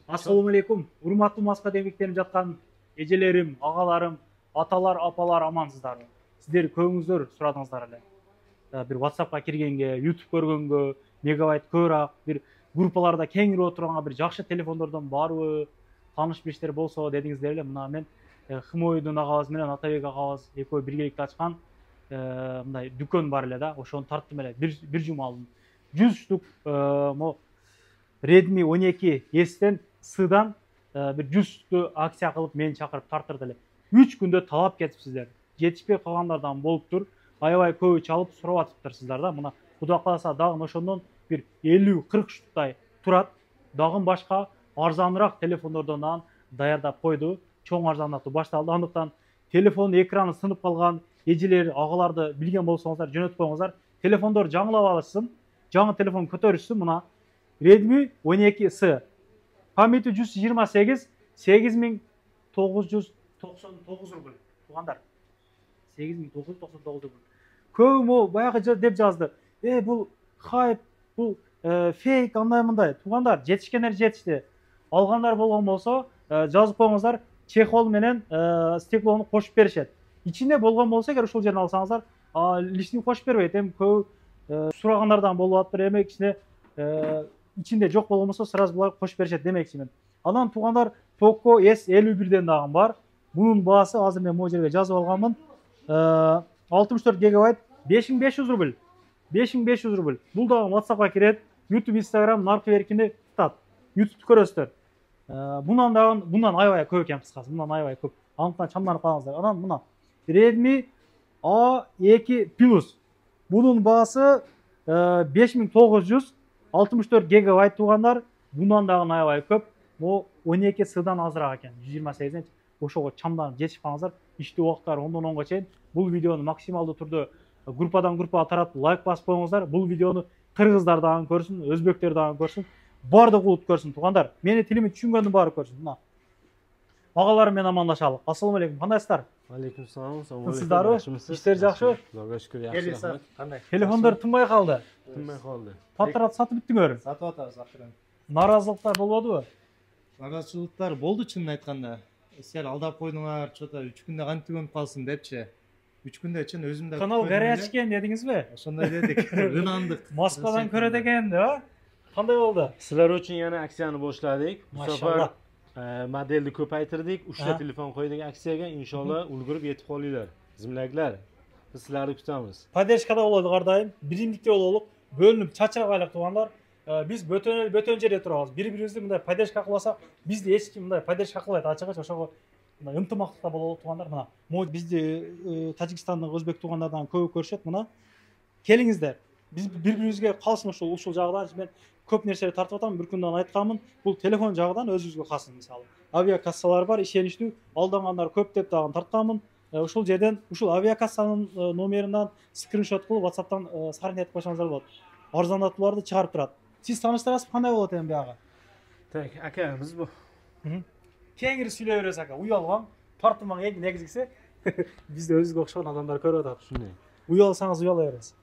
Assalamu алейкум. Урматтуу Москва демектенип жаткан эжелерим, агаларым, аталар, апалар амансыздарбы? Сиздер көбүңүздөр сурадыңыздар эле. Бир WhatsAppка киргенге, YouTube көргөнгө, мегабайт көбүрөөк, бир группаларда кеңири отурганга бир жакшы телефондордон барбы, тааныш билиштер болсо дедиңиздер эле. Мына мен Хмоюдун агабыз менен Атабек агабыз экөө биргеликте ачкан мындай дүкөн бар эле да. Ошону тарттым эле. Бир жума алдым. 100 штук мо Redmi 12s'ten S'dan bir 100'tü aksiya kılıp meni çakırıp tartırdı эле. 3 күндө талап кетипсиздер. Жетишпей калгандардан болуптур. Аябай көбү чалып сурап атыптырсыздар да. Мына Кудай кааласа дагы ошондон бир 50-40 штуктай турат. Дагы башка арзаныраак телефондордон анан даярдап койду. Чоң арзандатуу башталды. Андыктан телефонун экраны сынып калган эжелер, агаларды билген болсоңуздар жөнөтүп коюңуздар. Телефондор жаңылап алышсын. Жаңы телефон көтөрүшсүн. Мына Redmi 12S. Pameti 128, 8999 rubl. Тугандар. 8999 rubl. Көбү баягы деп жазды. Бул хайп, бул фейк андай мындай. Тугандар, жетишкендер жетишти. Алгандар болгон болсо, жазып коюңуздар. Чехол менен стеклону кошуп беришет. Ичинде болгон болсо, эгер ушул жерден алсаңыздар, лишний кошуп бербейт. Эми көбү сурагандардан болуп атыптыр. Эми içinde жок болгон болсо сразу булар кошуп беришет демекчи мен. Анан тугандар Poco S51'den дагы бар. Bunun baасы азыр мен могу жерге жазып алганмын. 64 гигабайт 5500 рубль. 5500 рубль. Бул дагы WhatsAppка кирет. YouTube, Instagram наркы беркини тутат. YouTube'ду көрөсүздөр. Bundan аябай көп экен кыскасы. Bundan аябай көп. Андыктан чамданып калыңыздар. Анан мына Redmi A2 Plus. Bunun baасы 5900 64 гигабайт тугандар. Bundan дагы аябай көп. Бул 12S'дан азыраак экен. 128. Ошого чамданып жетишип калыңыздар. Иштүү убакыттар 10-дон 10га чейин. Бул видеону максималдуу турдуу группадан группага таратып лайк басып коюңуздар. Бул видеону кыргыздар дагы көрсүн, өзбектер дагы көрсүн. Бардык улут көрсүн тугандар. Мени тилими түшүнгөндүн баары көрсүн. Мына. Агаларым менен амандашалы. Ассаламу алейкум. Кандайсыздар? Алейкум салам. Сиздарбы? Иштер жакшы? Аллага шүкүр, жакшы. Кандай? Телефондор тынбай калды. Тынбай калды. Паттарат сатып бүттүңөр. Сатып атабыз акырын. Наразылыктар болбодубу? Наразылыктар болду чынын айтканда. Сел алдап койдуңар, чото 3 күндө кантип калсын депчи. 3 күндө чын өзүм да Канал горячий дедиңизби? Ошондой дедик. Ынандык. Москвадан көрөт экен да? Кандай болду? Sizlar uchun yana aksiyani boshladik. Bu Maşallah. safar modelni ko'paytirdik. 3 ta telefon qo'ydik aksiyaga. Inshaalloh ulgurib yetib qolinglar. Zimlaklar. Biz sizlarni kutamiz. Поддержкада болот ар дайым. Биримдикте бололук. Бөлүнүп чачырабайлык тугандар. Биз бөтөн жерде турабыз. Бири-бирибизди мындай поддержка кылбасак, бизди эч ким мындай поддержка кылбайт. Ачыгыч ошого мындай ынтымактыкта бололук тугандар. Мына бизди Тажикстандын өзбек тугандардан көбү көрүшөт. Мына келиңиздер. Биз бири-бирибизге калсын ушул жагдан. Мен көп нерсе тартып атам. Бир күндөн айтканмын. Бул телефон жагынан өзүбүзгө калсын мисалы. Авиакассалар бар, ишеничтүү. Алдангандар көп деп дагы тартканмын. Ушул жерден, ушул авиакассанын номеринен скриншот кылып WhatsApp'тан сарын этип койсоңуздар болот. Арзандатууларды чыгарып турат. Сиз тааныштырасызбы, кандай болот эми бuyagы? Так, aka biz bu. Кеңири сүйлөй беребиз aka. Уялган, тартылмаң эң негизгиси бизди өзүгө окшогон адамдар көрүп атат. Shunday. Uyalsanız uyala beresiz.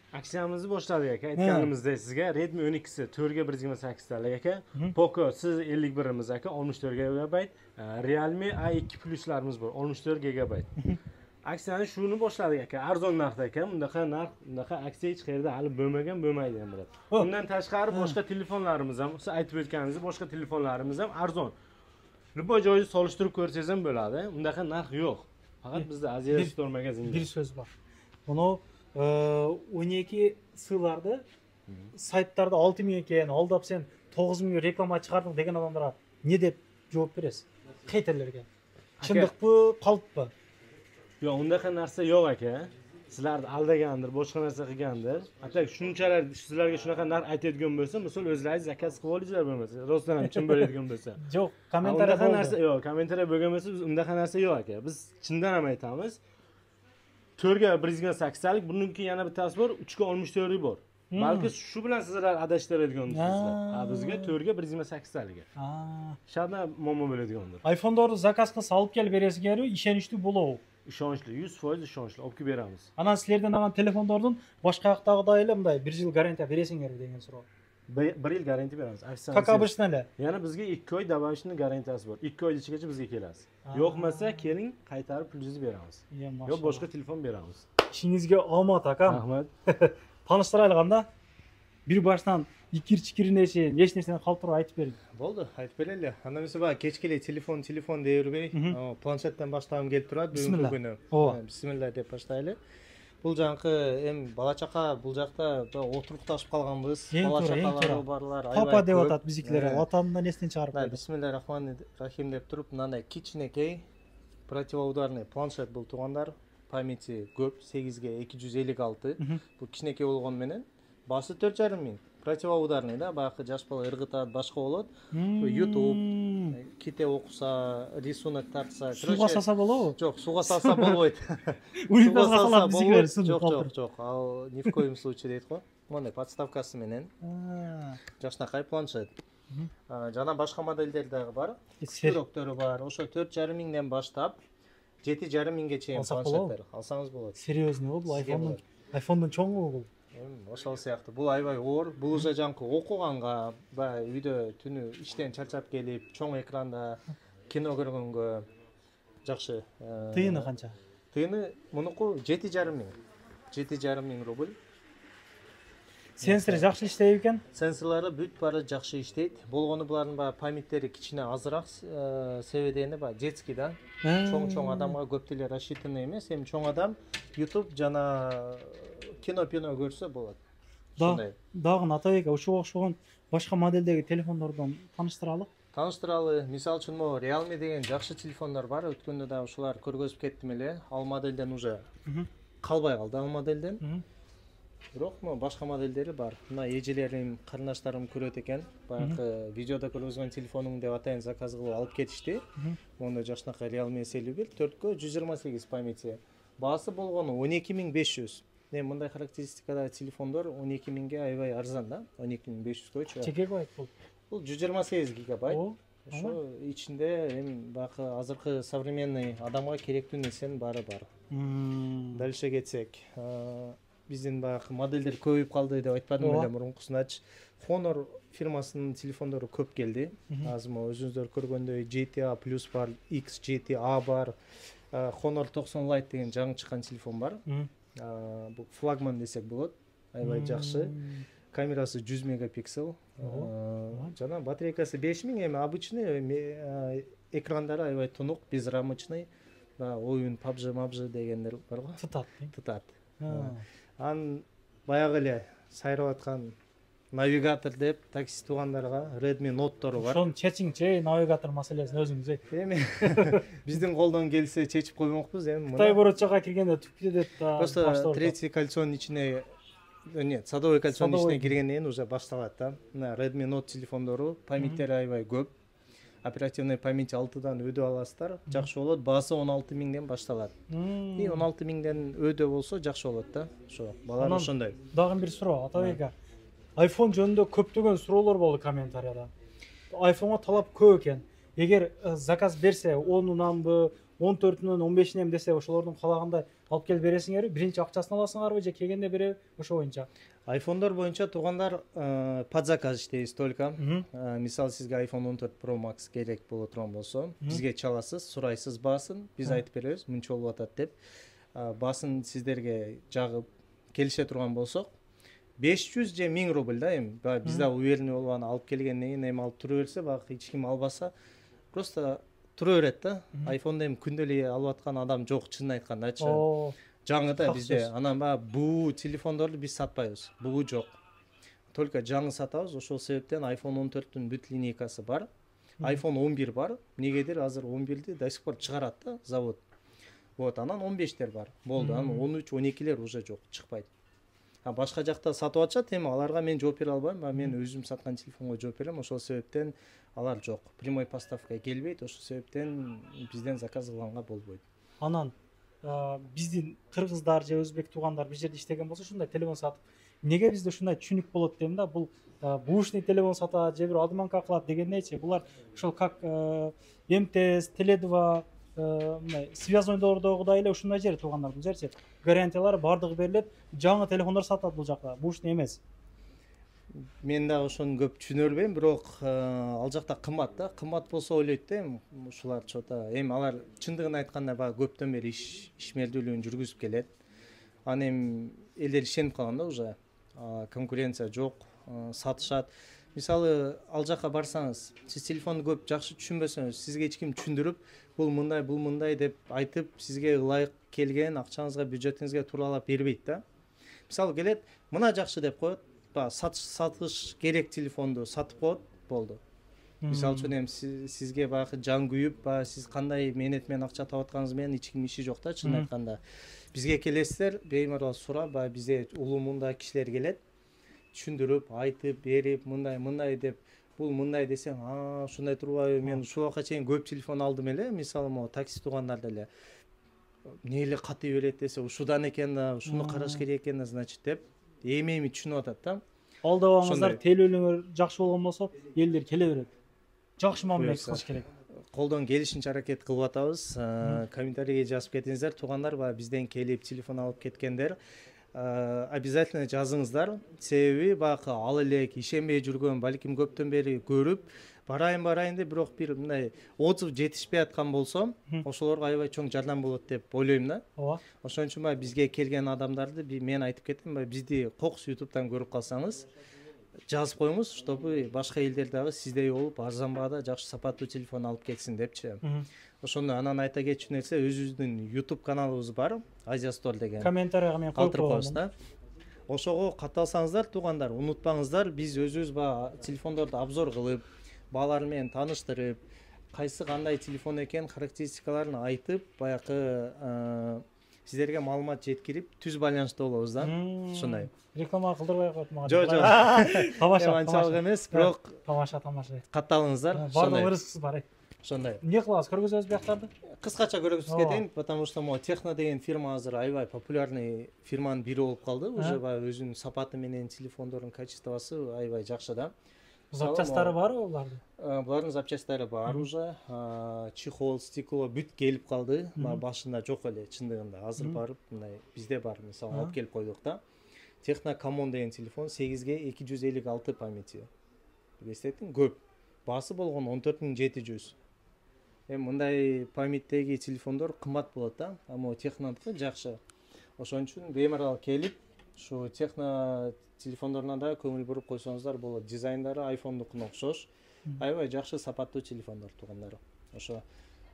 Aksiyamizni boshladik aka. Aytganimizdek sizga Redmi 12si 4G 128 talik aka. Poco siz 51imiz aka 64 GB. Realme A2 Plus'larimiz bor 64 GB. Aksiyani shuni boshladik aka. Arzon narxda aka. Bunaqa aksiya hech qayerda hali bo'lmaydi ham birat. Bundan tashqari boshqa telefonlarimiz ham, siz aytib o'tganingizdek boshqa telefonlarimiz ham arzon. Любой joyda solishtirib ko'rsangiz ham bo'ladi. Bundaqa narx yo'q. Faqat bizda Aziya Store magazinida. Bir söz var. Bunu 12 sığlarda saytlarda 6 milyon eкен, aldap sen 9 milyon reklama çıkardın degen adamlara ne dep жооп бересиз? Хейтерlerге. Чындыкпы, калыппы? Yo'q, undaqa narsa yo'q aka. Sizlarni aldagandir, boshqa narsa qilgandir. Atak shunchalar sizlarga shunaqa narx aytadigan bo'lsa, misol o'zlaringiz zakaz qilib olinglar bo'lmasa, rostdan ham chin bo'ladigan bo'lsa. Yo'q, kommentariya narsa yo'q, kommentariya bo'lgan bo'lsa, biz undaqa narsa yo'q aka. Biz chindan ham aytamiz. 4ga 128 talik, buningki yana bittasi bor, 3ga 64 bor. Balki shu bilan sizlar adashtiradigansizlar. Bizga 4ga 128 taliga. Shada muammo bo'ladigandir. iPhone'larni zakaz qilsa olib kelib beresiz-ku, ishonchli bo'lov. Ishonchli, 100% ishonchli olib kelib beramiz. Ana sizlardan olgan telefonlardan boshqa yoqdagidaylar bunday 1 yil garantiya beresinglar degan so'rov. bir yil garantiya beramiz. Как обычно эле. Yana bizga 2 oy добавочный garantiyasi bor. 2 oy ichigacha bizga kelasiz. Yo'qmasa keling, qaytarib pulingizni beramiz. Yo boshqa telefon beramiz. İşingizge omad akam. Rahmat. Tanıştıraylık anda bir baştan икир-чикирine чейин эч нерсени калтырбай айтып бериң. Болду, айтып берели. Анда эмесе баягы кечкеле телефон дей бербей, планшеттен баштагым келип турат бүгүнкү күнү. Бисмилла деп баштайлы. Бул жанкы эми бала чака бул жакта отурукташып калганбыз. Бала чакалары барлар аябай. Папа деп атат биздикилер. Атандан эстен чыгарып койду. Бисмилла рахмани рахим деп туруп, мындай кичинекей противоударный планшет бул туугандар. Памяти көп 8ге 256. Бул кичинекей болгону менен баасы 4,5 миң. Противоударный да, баягы жаш бала ыргытат, башка болот. YouTube, ките окуса, рисунок тартса, Суга саса болобу? Жок, суга салса болбойт. Унитазга салат биздикилер Жок. Ал ни в коем случае дейт го. Мондай подставкасы менен. Жакшынакай планшет. Жана башка модельдер дагы бар. Сүрөктөрү бар. Ошо 4,5 миңден баштап 7,5 миңге чейин планшеттер алсаңыз болот. Серьезный бул iPhone'дон чоңу бул. Ошол сыяктуу. Бул аябай оор. Бул уже жанкы окуганга, баягы үйдө түнү иштен чарчап келип, чоң экранда кино көргөнгө жакшы. Тыйыны канча? Тыйыны мунуку 7,5 миң. 7,5 миң рубль. Сенсору жакшы иштейт экен? Сенсорлары бүт баары жакшы иштейт. Болгону булардын баягы памяттери кичине азыраак себедени баягы детский да. Чоң адамга көп деле рассчитанный эмес. Эми чоң адам YouTube жана кино көрсө болот. Ушундай. Дагы Атабек ошого окшогон башка модельдеги телефондордон Таныштыралы. Мисалы үчүн могу Realme деген жакшы телефондор бар. Өткөндө да ушулар көргөзүп кеттим эле. Ал модельден уже калбай калды ал модельден. Бирок башка модельдери бар. Мына эжелерим, карындаштарым көрөт экен. Баягы видеодо көргөзгөн телефонуң деп атайын заказ кылып алып кетишти. Монда жакшынакай Realme Celebi 4 128 памяти. Баасы болгону 12500. Мындай характеристикадагы телефондор 12 миңге аябай арзан да. 12500 Чеке байт бул. Бул 128 гигабайт. Ошо ичинде эми баягы азыркы современный адамга керектүү нерсенин баары бар. Дальше кетсек, биздин баягы модельдер көбөйүп калды деп айтпадым беле мурункусуначы. Honor фирмасынын телефондору көп келди. Азыр өзүңүздөр көргөндөй GTA Plus бар, X GTA бар, Honor 90 Lite деген жаңы чыккан телефон бар. Бул флагман десек болот. Аябай жакшы. Камерасы 100 мегапиксель. Жана батарейкасы 5000, эми обычный экрандары аябай тунук, безрамочный. Оюн PUBG дегендер бар го. Тутат. Ан баягы эле сайрап аткан навигатор деп такси туугандарга Redmi Note'тору бар. Ошону чечиңчи, навигатор маселесин өзүңүз. Эми биздин колдон келсе чечип коймокпуз эми. Кытай городчога киргенде түптү деп просто третий кольцонун ичине садовый кольцонун ичине киргенден кийин уже башталат да. Мына Redmi Note телефондору памяттери аябай көп. Оперативный память 6дан өдө аласыздар. Жакшы болот. Баасы 16 миңден башталат. И 16 миңден өдө болсо жакшы болот да. Ошо балар ошондой. Дагы бир суроо Атабек. iPhone жөнүндө көптөгөн суроолор болду комментарияда. iPhone'га талап көп экен. Эгер заказ берсе 10-унанбы, 14-үнөн 15-инен десе ошолордун калагандай алып келип бересиңерби? Биринчи акчасын аласыңарбы же келгенде береби? Ошо боюнча. iPhone'дор боюнча туугандар под заказ иштейбиз только. Мисалы сизге iPhone 14 Pro Max керек боло турган болсо, бизге чаласыз, сурайсыз баасын, биз айтып беребиз, мынча болуп атат деп. Баасын сиздерге жагып келише турган болсок, 500 же 1000 рубль да эми. Бизде уверенный болуп аны алып келгенден кийин эми алып тура берсе, багы эч ким албаса, просто тура берет да. iPhone'ду эми күндөлүк алып аткан адам жок, чынын айткандачы. Жаңы да бизде. Анан бу телефондорду биз сатпайбыз. Буу жок. Только жаңы сатабыз. Ошол себептен iPhone 14-түн бүт линейкасы бар. iPhone 11 бар. Негедир азыр 11-ди до сих пор чыгарат да завод. Вот, анан 15-тер бар. Болду. Анан 13, 12-лер уже жок, чыкпайт. Башка жакта сатып атышат, эми аларга мен жооп бере албайм. Мен өзүм саткан телефонго жооп берем. Ошол себептен алар жок. Прямой поставка келбейт. Ошол себептен бизден заказ кылганга болбойт. Анан биздин кыргыздар же өзбек туугандар бир жерде иштеген болсо ушундай телефон сатып, эмнеге бизде ушундай түшүнүк болот дейм да. Бул бушный телефон сатат же бир адманка кылат дегендейчи. Булар ошол как МТС, Теле2, связойдордогудай эле ушундай жер туугандар бул жерчи. Гарантиялар бардыгы берилет, жаңы телефондор сатат бул жакта. Бушный эмес. мен дагы ошону көп түшүнө бербейм, бирок ал жакта кымбат да. Кымбат болсо ойлойт да эми ушулар чота. Эми алар чындыгын айтканда баягы көптөн бери ишмердүүлүгүн жүргүзүп келет. Аны эми элдер ишенип калган да уже. Конкуренция жок, сатышат. Мисалы, ал жака барсаңыз, сиз телефонду көп жакшы түшүнбөсөңүз, сизге эч ким түшүндүрүп, бул мындай деп айтып, сизге ылайык келген акчаңызга, бюджетиңизге тууралап бербейт да. Мисалы келет, мына жакшы деп коет, сатыш керек телефонду сатып коет, болду. Мисалы үчүн эми сизге баягы жан күйүп, сиз кандай мээнет менен акча таап атканыңыз менен эч ким иши жок да, чынын айтканда. Бизге келесиздер, беймарал сурап, бизде улуу мундай кишилер келет, түшүндүрүп, айтып, берип, мындай деп, бул мындай десең, ушундай турбайбы, мен ушул убакка чейин көп телефон алдым эле, мисалы могу такси туугандар деле. Эмне эле катый берет десе, ушудан экен да, ушуну караш керек экен да, значит деп, эми түшүнүп атат да. Алдабаңыздар, тейлөөлүңөр жакшы болгон болсо, элдер келе берет. Жакшы мамиле кылыш керек. Колдон келишинче аракет кылып атабыз. Комментарийге жазып кетиңиздер, туугандар, бизден келип телефон алып кеткендер. Обязательно жазыңыздар. Себеби баягы ал элек ишенбей жүргөн, балким көптөн бери көрүп, барайын деп, бирок бир мындай отзыв жетишпей аткан болсо, ошолорго аябай чоң жардам болот деп ойлойм да. Ооба. Ошон үчүн бизге келген адамдарды мен айтып кеттим, бизди Кокс YouTube'дан көрүп калсаңыз, жазып коюңуз, чтобы башка элдер дагы сиздей болуп, арзан баада жакшы сапаттуу телефон алып кетсин депчи. Ошону анан айта кетчү нерсе, өзүбүздүн YouTube каналыбыз бар, Asia Store деген. Комментарийга мен коюп коём да. Ошого катталсаңыздар, туугандар, унутпаңыздар, биз өзүбүз телефондорду обзор кылып, баалар менен тааныштырып, кайсы кандай телефон экен, характеристикаларын айтып, баягы сиздерге маалымат жеткирип, түз байланышта болобуз да. Ушундай. Реклама кылдырбай коет мага. Жок. Тамаша. Анчалык эмес, бирок тамаша. Катталыңыздар. Бардык ырыскысы бар. Ошондой. Эмне кылабыз, көргөзөбүз бияктарды? Кыскача көргөзүп кетейин, потому что Техно деген фирма азыр аябай популярный фирманын бири болуп калды. Уже өзүнүн сапаты менен, телефондордун качествосы аябай жакшы да. Запчастары барбы булардын? Булардын запчасттары бар уже. Чехол, стекло бүт келип калды. Башында жок эле чындыгында. Азыр барып, мындай бизде бар, мисалы алып келип койдук да. Техно Common деген телефон 8ге 256 памяти. Билесиңби, көп. Басы болгон 14700. Эми мындай памяттеги телефондор кымбат болот да. Ама Технодуку жакшы. Ошон үчүн беймарал келип, ушу Техно телефондоруна да көңүл буруп койсоңуздар болот. Дизайндары iPhone'дукуна окшош. Аябай жакшы сапаттуу телефондор, туугандар. Ошо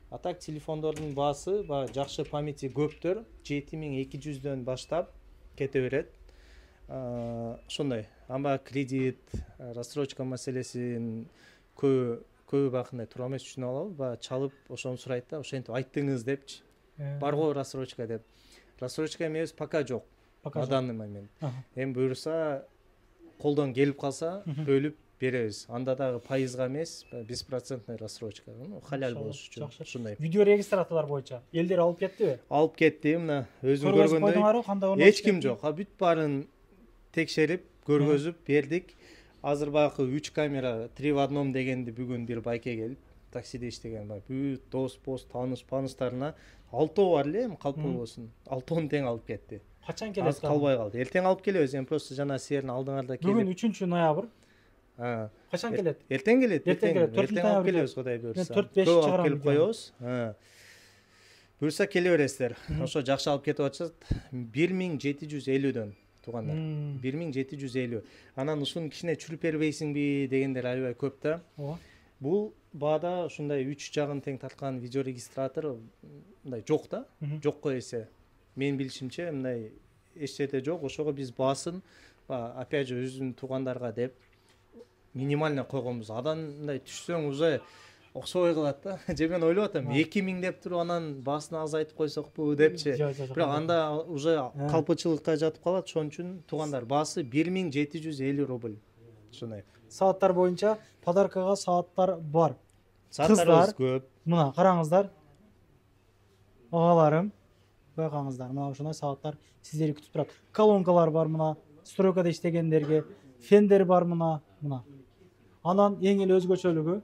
атак телефондордун баасы, жакшы памяти көптөр 7200дөн баштап кете берет. Ошондой. Ама кредит, рассрочка маселесин көбү бакындай туура эмес түшүнүп алабы, чалып ошону сурайт да, ошентип айттыңыз депчи. Барго рассрочка деп. Рассрочка эмес, пока жок. На данный момент. Эми буюрса, колдон келип калса, бөлүп беребиз. Анда дагы пайызга эмес, 5% рассрочка. Халал болуш үчүн. Ушундай. Видео регистраторлор боюнча элдер алып кеттиби? Алып кетти, мына өзүң көргөндөй. Эч ким жок. Бүт баарын текшерип, көргөзүп бердик. Азыр баягы 3 камера 3 в 1 дегенди бүгүн бир байке келип, таксиде иштеген бүт дос, паныштарына 6 бар эле, эми калп болбосун. 6 тең алып кетти. Качан келесиз? Калбай калды. Эртең алып келебиз, эми просто жана силердин алдыңарда келип. Бүгүн 3 ноябрь. Качан келет? Эртең келет. Эртең алып келебиз, Кудай буйрса. Мен 4-5 чыгарам. Келип коебуз. Буйрса келе бересиздер. Ошо жакшы алып кетип атышат. 1750дөн. Туугандар. 1750. Анан ушуну кичине чүрүп бербейсиңби дегендер аябай көп да. Бул баада ушундай 3 жагын тең тарткан видеорегистратор мындай жок да. Жокко эсе. Мен билишимче мындай эч жерде жок. Ошого биз баасын, опять же, өзүнүн туугандарга деп минимально койгонбуз. Адан мындай түшсөң уже окшобой калат да. Же мен ойлоп атам, 2000 деп туруп анан баасын азайтып койсокпу депчи. Бирок анда уже калпычылыкта жатып калат. Ошон үчүн туугандар баасы 1750 рубль. Ушундай. Сааттар боюнча подаркага сааттар бар. Сааттарыбыз көп. Мына караңыздар. Агаларым, байкаңыздар. Мына ушундай сааттар сиздерди күтүп турат. Колонкалар бар мына, стройкада иштегендерге, фендер бар мына. Анан эң эле өзгөчөлүгү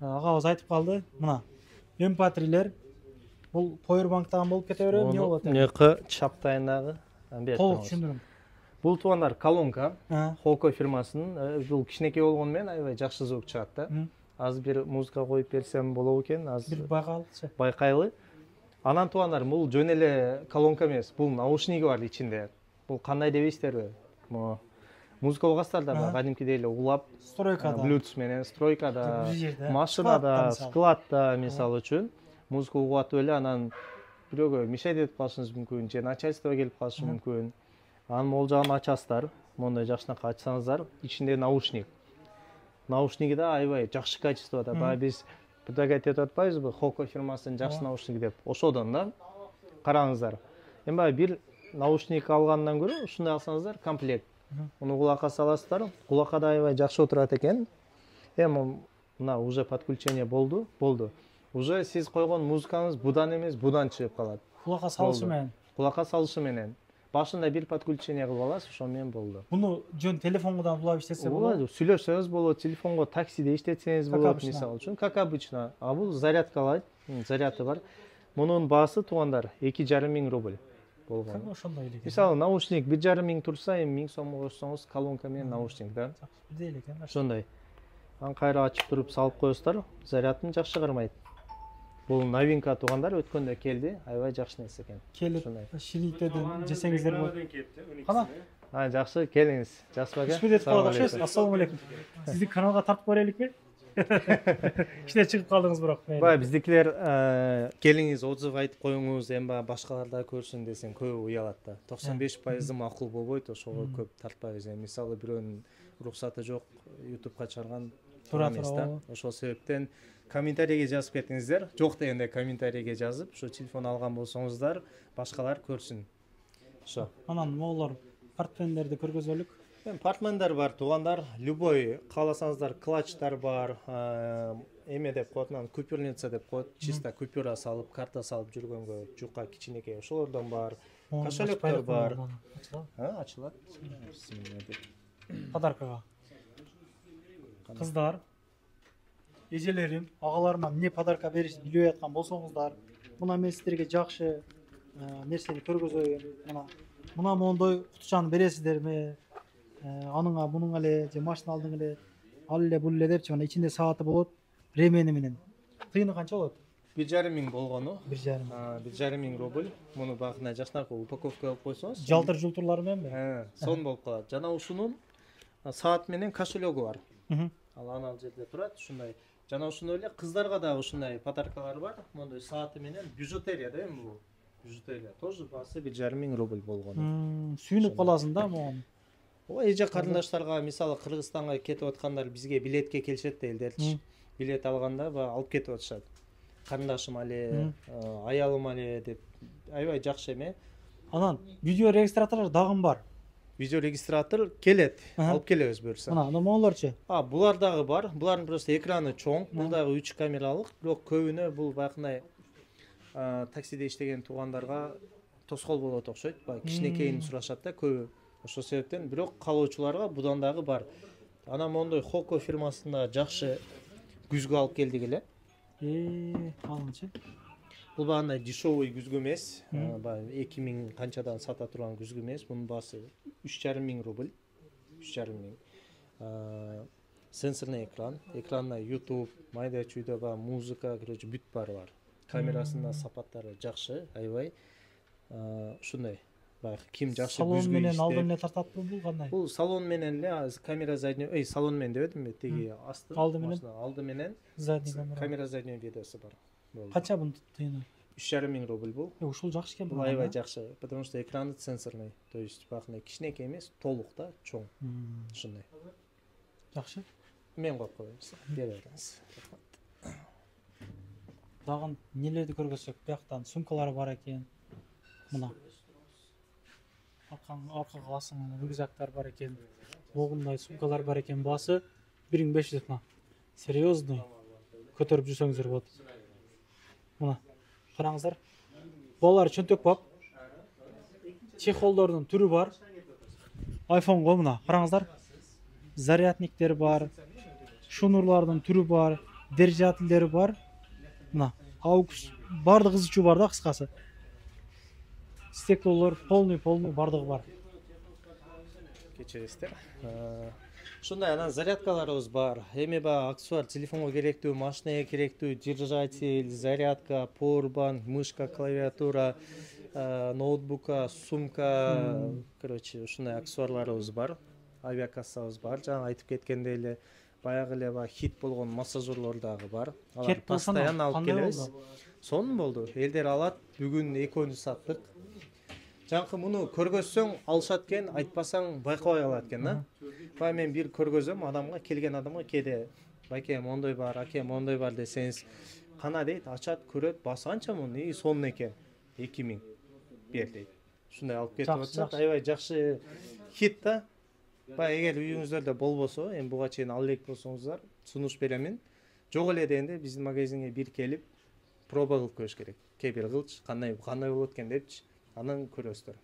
агабыз айтып калды, мына MP3'лер бул powerbanktан болуп кете береби, эмне болот? Эмне чаптайындагы? Толук түшүндүрүм. Бул туугандар колонка, А, Хоко фирмасынын. Бул кичинекей болгону менен аябай жакшы звук чыгат да. Азыр бир музыка коюп берсем болобу экен, бир азыр байкалчы. байкайлы. Анан туугандар, бул жөн эле колонка эмес, бул наушниги бар ичинде. Бул кандай дебейсиздерби? Могу музыка угасыздар да, кадимкидей эле улап, Стройкада. Bluetooth менен стройкада, Бир жерде, машинада, складта, складта мисалы үчүн музыка угатып эле анан бирөөгө мешать этип калышыңыз мүмкүн, же начальствого келип калышы мүмкүн. Анын могул жагын ачасыздар, мондай жакшынакай ачсаңыздар, ичинде наушник. Наушниги да аябай жакшы качествода. Баягы биз предлагать этип атпайбызбы, Хоко фирмасынын жакшы наушниги деп. Ошодон да. Караңыздар. Эми баягы бир наушник алгандан көрө ушундай алсаңыздар комплект. Муну кулакка саласыздар. Кулакка да аябай жакшы отурат экен. Эми мына уже подключение болду. Уже сиз койгон музыкаңыз будан эмес, будан чыгып калат. Кулакка салышы Болду. менен. Кулакка салышы менен. Башында бир подключение кылып аласыз, ошо менен болду. Буну жөн телефонго улап иштетсе болот. Ооба, сүйлөшсөңүз болот, телефонго таксиде иштетсеңиз Как болот, обычно. мисалы үчүн, как обычно. А бул зарядкалайт, заряды бар. Мунун баасы туугандар 2,5 миң рубль болгон. Ошондой эле. Мисалы наушник 1,5 миң турса, эми 1000 сомго кошсоңуз колонка менен наушник да. Бирдей эле экен. Ошондой. Анан кайра ачып туруп салып коесуздар, зарядын жакшы кармайт. Бул новинка туугандар, өткөндө келди, аябай жакшы нерсе экен. Келип Ошондой. шириктеден жесеңиздер болот. Кана? Жакшы, келиңиз. Жакшы бака. Үчмүн этип калат окшойсуз. Ассалому алейкум. Сизди каналга тартып береликпи? Иште чыгып калдыңыз бирок. Баягы биздикилер келиңиз, отзыв айтып коюңуз, эми баягы башкалар да көрсүн десең көбү уялат да. 95% макул болбойт, ошого көп тартпайбыз. Мисалы бирөөнүн уруксаты жок, YouTubeга чыгарган туура эмес да. Ошол себептен комментарийге жазып кетиңиздер. Жок дегенде комментарийге жазып, ушу телефон алган болсоңуздар, башкалар көрсүн. Ошо. Анан моголор портфендерди көргөзөлүк. Эми портмендар бар, туугандар, любой кааласаңыздар, клатчтар бар, эме деп коет, анан купюрница деп коет, чисто купюра салып, карта салып жүргөнгө жука кичинекей ошолордон бар. Кошелектер бар. Ачылат. Подаркага. Кыздар, эжелерим, агаларыма эмне подарка беришти билбей аткан болсоңуздар, мына мен сиздерге жакшы нерсени көргөзөйүн. Мына мондой кутучаны бересиздерби? Аныңа бунуңа эле же машина алдың эле, ал эле бул эле депчи, мына ичинде сааты болот, ремени менен. Тыйыны канча болот? 1,5 миң болгону. 1,5. 1,5 миң рубль. Муну багына жакшынакай упаковка кылып койсоңуз, Жалтыр-жултурлары мененби? сон болуп калат. Жана ушунун саат менен кошелегу бар. Ал жерде турат, ушундай. Жана ошондой эле кыздарга да ушундай подаркалар бар. Мондой сааты менен бижутерия да эми бул. Бижутерия тоже баасы 1,5 миң рубль болгону. Сүйүнүп каласың да могу. Ооба, эже карындаштарга, мисалы Кыргызстанга кетип аткандар бизге билетке келишет да элдерчи. Билет алганда алып кетип атышат. Карындашым але, аялым але деп аябай жакшы эме. Анан видео регистраторлор дагы бар. Видео регистратор келет, алып келебиз буюрса. Мына моңолорчу. Булар дагы бар. Булардын просто экраны чоң. Бул дагы 3 камералык, бирок көбүнө бул баягындай таксиде иштеген туугандарга тоскоол болот окшойт. Баягы кичинекейин сурашат да көбү. Ошол себептен бирок калоочуларга будан дагы бар. Анан мондой Хоко фирмасында жакшы күзгү алып келдик эле. Алынчы. Бул багындай дешевый күзгү эмес. Баягы 2 миң канчадан сата турган күзгү эмес. Мунун баасы 3,5 миң рубль. 3,5 миң. Сенсорный экран. Экранна YouTube, майда чүйдө бар музыка, короче, бүт баары бар. Камерасынын сапаттары жакшы, аябай. Ушундай. Баягы ким жакшы күзгү салон менен алдын эле тартатпы бул кандай? Бул салон менен эле камера задний, салон менен дебедимби? Теги асты. Алды менен Задний камера. камера задний видеосу бар. Канча бунун тыйыны? 3,5 миң рубль бул. Ушул жакшы экен Бул аябай жакшы, потому что экраны сенсорный. То есть багындай кичинекей эмес, толук да, чоң. Ушундай. Жакшы. Мен коюп коеюн. Бере бериңиз. Дагы нелерди көргөзсөк, бияктан сумкалар бар экен. Мына. Аркага аласың, рюкзактар бар экен. Логундай сумкалар бар экен. Баасы 1500 мына. Серьезный. Көтөрүп жүрсөңүздөр болот. Мына. Караңыздар. Балалар чөнтөк бап. Чехолдордун түрү бар. iPhone'го мына. Караңыздар. Зарядниктер бар. Шунурлардын түрү бар. Держателдери бар. Мына. Аукс бардыгы ызычуу бар да, кыскасы. Стеклолор полный бардыгы бар. кечиресиздер. Ушундай анан зарядкаларыбыз бар. Эми баягы аксессуар, телефонго керектүү, машинага керектүү держатель, зарядка, powerbank, мышка, клавиатура, ноутбукка, сумка, короче, ушундай аксессуарларыбыз бар. Авиакассабыз бар. Жана айтып кеткендей эле баягы эле хит болгон массажерлор дагы бар. Алар постоянно алып келебиз. Сонун болду. Элдер алат. Бүгүн экөөбүз саттык. Жаңкы муну көргөзсөң алышат экен, айтпасаң байкабай калат экен да. Баягы мен бир көргөзөм адамга, келген адамга кээде байке мондой бар, аке мондой бар десеңиз, кана дейт, ачат, көрөт, басанча муну, сонун экен. 2000 бер дейт. Ушундай алып кетип атат. Аябай жакшы хит да. Баягы эгер үйүңүздөрдө болбосо, эми буга чейин ала элек болсоңуздар, сунуш беремин. Жок эле дегенде биздин магазинге бир келип, проба кылып көрүш керек. Кээ-бир кылчы, кандай болот экен депчи, анан көрөсүздөр.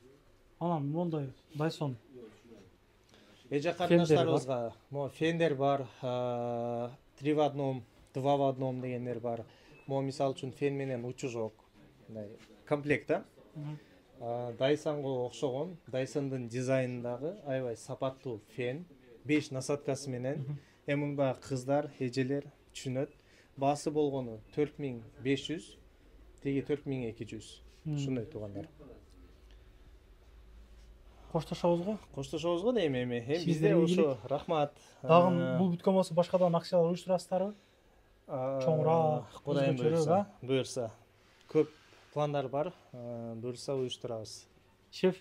Анан мондой Dyson. Эже карындаштарыбызга мо фендер бар, 3 в 1, 2 в 1 дегендер бар. Мо мисалы үчүн фен менен учужок. Мындай комплект да. Дайсонго окшогон, Дайсондун дизайнындагы аябай сапаттуу фен, 5 насадкасы менен. Эми муну баягы кыздар, эжелер түшүнөт. Баасы болгону 4500, теги 4200. Ушундай туугандар. Коштошобузго дейм эми. Бизде ошо рахмат. Дагы бул бүткөн болсо башкадан акчалар уюштурасыздарбы? Чоңураак, Кудайым буюрса. Көп пландар бар. Буюрса уюштурабыз. Шеф,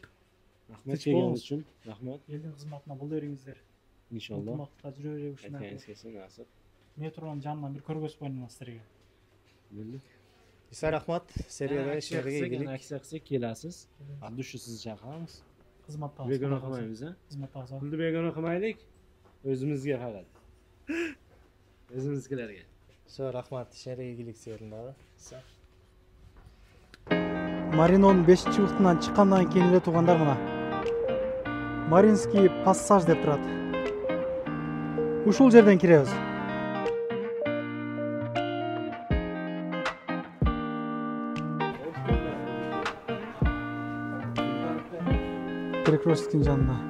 Рахмат келгениңиз үчүн. Рахмат. элдин кызматына бол бериңиздер. Иншалла. Ынтымакта жүрө беребиз ушундай. Акеңизге насып. Метронун жанынан бир көргөзүп коюңуз силерге. Билдик. Иса рахмат. Силерге Силерге акция келасиз. Душу сизди чакырабыз. Кызматта. Бегона кылмайбыз, Кызматта. Пулду бегона кылмайлык. Өзүмүзгө кагат. Өзүмүзгүлөргө. Все, рахмат. Шерге ийгилик силердин дагы. Маринонун 5-чыбыктынан чыккандан кийин эле туугандар мына Маринский пассаж деп турат. Ушул жерден киребиз. Перекресттин жанына.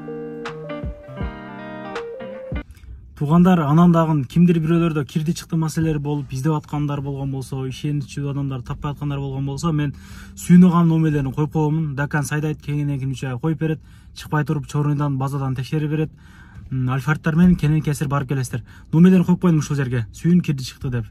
Туугандар, анан дагы кимдир бирөөлөрдө кирди чыкты маселелер болуп издеп аткандар болгон болсо, ишеничүү адамдар таппай аткандар болгон болсо, мен сүйүнүган номерлерин коюп коемун. Дакан сайдайт кеңинен кимче коюп берет, чыкпай туруп чорундан базадан текшерип берет. Альфардтар менен кенен кесир барып келесиздер. Номерлерин коюп коюм ушул жерге. Сүйүн кирди чыкты деп.